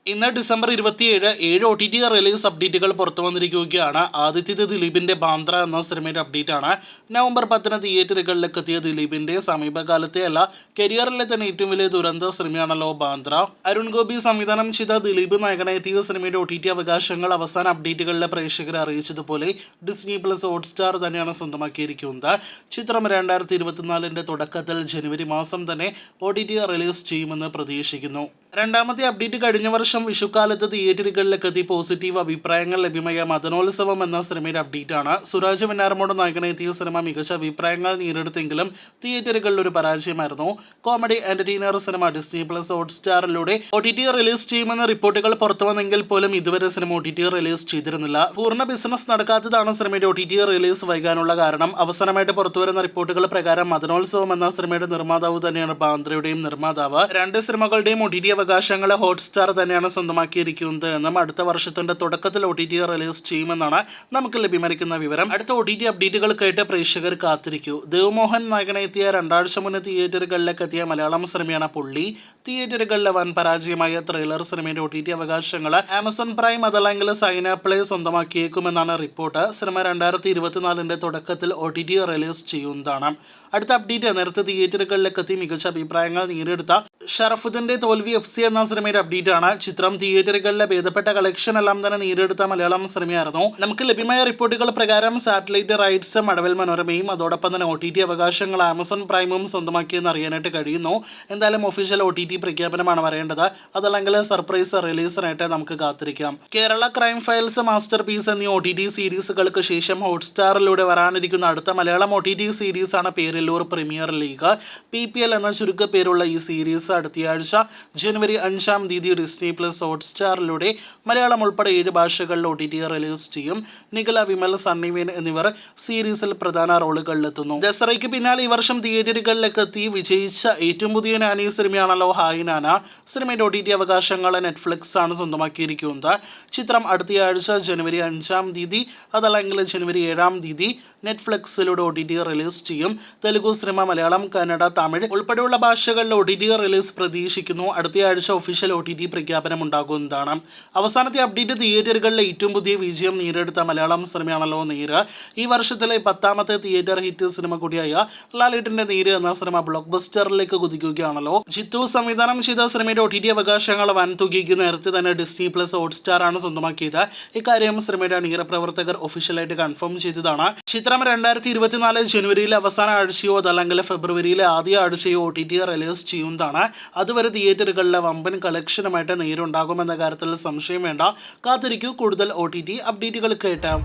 ഇന്ന് December 27 OTT release അപ്ഡേറ്റുകൾ പുറത്തു വന്നിരിക്കുകയാണ്. ആദ്യത്തേത് ദിലീപിന്റെ ബാന്ദ്ര എന്ന സിനിമയുടെ അപ്ഡേറ്റ് ആണ്. നവംബർ 10 തിയേറ്ററുകളിലേക്ക് എത്തിയ ദിലീപിന്റെ സമീപകാലത്തെ അല്ല കരിയറിലെ തന്നെ ഏറ്റവും വലിയ ദുരന്ത സിനിമയാണല്ലോ ബാന്ദ്ര. അരുൺ ഗോപി സംവിധാനം ചെയ്ത ദിലീപ് നായകനെത്തിയ സിനിമയുടെ OTT അവകാശങ്ങൾ അവസാന അപ്ഡേറ്റുകളിലെ പ്രേക്ഷകരെ അറിയിച്ചതുപോലെ ഡിസ്നി പ്ലസ് ഹോട്ട്സ്റ്റാർ തന്നെയാണ് സ്വന്തമാക്കിയിരിക്കുന്നത്. ചിത്രം 2024 തുടക്കത്തിൽ ജനുവരി മാസം തന്നെ OTT റിലീസ് ചെയ്യുമെന്ന് പ്രതീക്ഷിക്കുന്നു. രണ്ടാമത്തെ അപ്ഡേറ്റ് കഴിഞ്ഞ വർഷം വിഷുക്കാലത്ത് തിയേറ്ററുകളിലേക്ക് എത്തി പോസിറ്റീവ് അഭിപ്രായങ്ങൾ ലഭ്യമായ മദനോത്സവം എന്ന സിനിമയുടെ അപ്ഡേറ്റ് ആണ്. സുരാജ് വെഞ്ഞാറമ്മൂട് നായകനെത്തിയ സിനിമ മികച്ച അഭിപ്രായങ്ങൾ നേടിയെടുത്തെങ്കിലും തിയേറ്ററുകളിൽ ഒരു പരാജയമായിരുന്നു. Comedy entertainer cinema Disney plus ഹോട്ട്സ്റ്റാറിലൂടെ OTT റിലീസ് ചെയ്യുമെന്ന റിപ്പോർട്ടുകൾ പുറത്തു വന്നെങ്കിൽ പോലും ഇതുവരെ സിനിമ OTT റിലീസ് ചെയ്തിരുന്നില്ല. പൂർണ്ണ ബിസിനസ് നടക്കാത്തതാണ് സിനിമയുടെ OTT റിലീസ് വൈകാനുള്ള കാരണം. അവസാനമായിട്ട് പുറത്തുവരുന്ന റിപ്പോർട്ടുകൾ പ്രകാരം മദനോത്സവം എന്ന സിനിമയുടെ നിർമ്മാതാവ് തന്നെയാണ് ബാന്ദ്രയുടെയും നിർമ്മാതാവ്. രണ്ട് സിനിമകളുടെയും OTT അവകാശങ്ങളെ ഹോട്ട്സ്റ്റാർ തന്നെയാണ് സ്വന്തമാക്കിയിരിക്കുന്നത് എന്നും അടുത്ത വർഷത്തിന്റെ തുടക്കത്തിൽ OTT റിലീസ് ചെയ്യുമെന്നാണ് നമുക്ക് ലഭ്യമായിരിക്കുന്ന വിവരം. അടുത്ത OTT അപ്ഡേറ്റുകൾ കേട്ട് പ്രേക്ഷകർ കാത്തിരിക്കൂ. ദേവ്മോഹൻ നായകനെത്തിയ 2 ആഴ്ച മുന്നേ തിയേറ്ററുകളിലേക്ക് എത്തിയ മലയാളം സിനിമയാണ് പുള്ളി. തിയേറ്ററുകളിലെ വൻ പരാജയമായ ത്രില്ലർ സിനിമയുടെ OTT അവകാശങ്ങൾ ആമസോൺ പ്രൈം അതല്ലെങ്കിൽ സൈന പ്ലേ സ്വന്തമാക്കിയേക്കുമെന്നാണ് റിപ്പോർട്ട്. സിനിമ 2024 തുടക്കത്തിൽ OTT റിലീസ് ചെയ്യുന്നതാണ്. അടുത്ത അപ്ഡേറ്റ് നേരത്തെ തിയേറ്ററുകളിലേക്ക് എത്തി മികച്ച അഭിപ്രായങ്ങൾ നേടിയെടുത്ത ഷറഫുദ്ദീന്റെ തോൽവി FC എന്ന സിനിമയുടെ അപ്ഡേറ്റ് ആണ്. ചിത്രം തിയേറ്ററുകളിലെ ഭേദപ്പെട്ട കളക്ഷൻ എല്ലാം തന്നെ നേടിയെടുത്ത മലയാളം സിനിമയായിരുന്നു. നമുക്ക് ലഭ്യമായ റിപ്പോർട്ടുകൾ പ്രകാരം സാറ്റലൈറ്റ് റൈറ്റ്സ് മഴവിൽ മനോരമയും അതോടൊപ്പം തന്നെ OTT അവകാശങ്ങൾ ആമസോൺ പ്രൈമും സ്വന്തമാക്കിയെന്ന് അറിയാനായിട്ട് കഴിയുന്നു. എന്തായാലും ഒഫീഷ്യൽ OTT പ്രഖ്യാപനമാണ് വരേണ്ടത്. അതല്ലെങ്കിൽ സർപ്രൈസ് റിലീസിനായിട്ട് നമുക്ക് കാത്തിരിക്കാം. Kerala crime files, masterpiece എന്നീ OTT സീരീസുകൾക്ക് ശേഷം ഹോട്ട്സ്റ്റാറിലൂടെ വരാനിരിക്കുന്ന അടുത്ത മലയാളം OTT സീരീസ് ആണ് പേരില്ലൂർ പ്രീമിയർ ലീഗ്. PPL എന്ന ചുരുക്ക പേരുള്ള ഈ സീരീസ് അടുത്തയാഴ്ച ജനുവരി 5 ഡിസ്നി പ്ലസ് ഹോട്ട്സ്റ്റാറിലൂടെ മലയാളം ഉൾപ്പെടെ 7 ഭാഷകളിൽ OTT റിലീസ് ചെയ്യും. നിഖില, വിമൽ, സണ്ണിവേൻ എന്നിവർ സീരീസിൽ പ്രധാന റോളുകളിലെത്തുന്നു. ദസറയ്ക്ക് പിന്നാലെ ഈ വർഷം തിയേറ്ററുകളിലേക്ക് എത്തി വിജയിച്ച ഏറ്റവും പുതിയ നാനി സിനിമയാണല്ലോ ഹായ് നാന. സിനിമയുടെ OTT അവകാശങ്ങൾ നെറ്റ്ഫ്ലിക്സ് ആണ് സ്വന്തമാക്കിയിരിക്കുന്നത്. ചിത്രം അടുത്തയാഴ്ച ജനുവരി 5 അതല്ലെങ്കിൽ ജനുവരി 7 നെറ്റ്ഫ്ലിക്സിലൂടെ OTT റിലീസ് ചെയ്യും. തെലുഗു സിനിമ മലയാളം, കന്നഡ, തമിഴ് ഉൾപ്പെടെയുള്ള ഭാഷകളിൽ OTT റിലീസ് പ്രതീക്ഷിക്കുന്നു. അടുത്തയാഴ്ച ഒഫീഷ്യൽ OTT പ്രഖ്യാപനം ഉണ്ടാകുന്നതാണ്. അവസാനത്തെ അപ്ഡേറ്റ് തിയേറ്ററുകളിലെ ഏറ്റവും പുതിയ വിജയം നേടിയെടുത്ത മലയാളം സിനിമയാണല്ലോ നേര്. ഈ വർഷത്തിലെ 10ാമത്തെ തിയേറ്റർ ഹിറ്റ് സിനിമ കൂടിയായ ലാലേട്ടന്റെ നേര് എന്ന സിനിമ ബ്ലോക്ക് ബസ്റ്ററിലേക്ക് കുതിക്കുകയാണല്ലോ. ജിത്തു സംവിധാനം ചെയ്ത സിനിമയുടെ OTT അവകാശങ്ങൾ വൻ തുകയ്ക്ക് നേരത്തെ തന്നെ ഡിസ്നി പ്ലസ് ഹോട്ട്സ്റ്റാർ ആണ് സ്വന്തമാക്കിയത്. ഇക്കാര്യം സിനിമയുടെ അണിയറ പ്രവർത്തകർ ഒഫീഷ്യലായിട്ട് കൺഫേം ചെയ്തതാണ്. ചിത്രം 2024 ജനുവരിയിലെ അവസാന ആഴ്ചയോ അതല്ലെങ്കിൽ ഫെബ്രുവരിയിലെ ആദ്യ ആഴ്ചയോ OTT റിലീസ് ചെയ്യുന്നതാണ്. അതുവരെ തിയേറ്ററുകളിലെ വമ്പൻ കളക്ഷനുമായിട്ട് നേരുണ്ടാകുമെന്ന കാര്യത്തിൽ സംശയം വേണ്ട. കാത്തിരിക്കൂ കൂടുതൽ OTT അപ്ഡേറ്റുകൾ കേട്ടാം.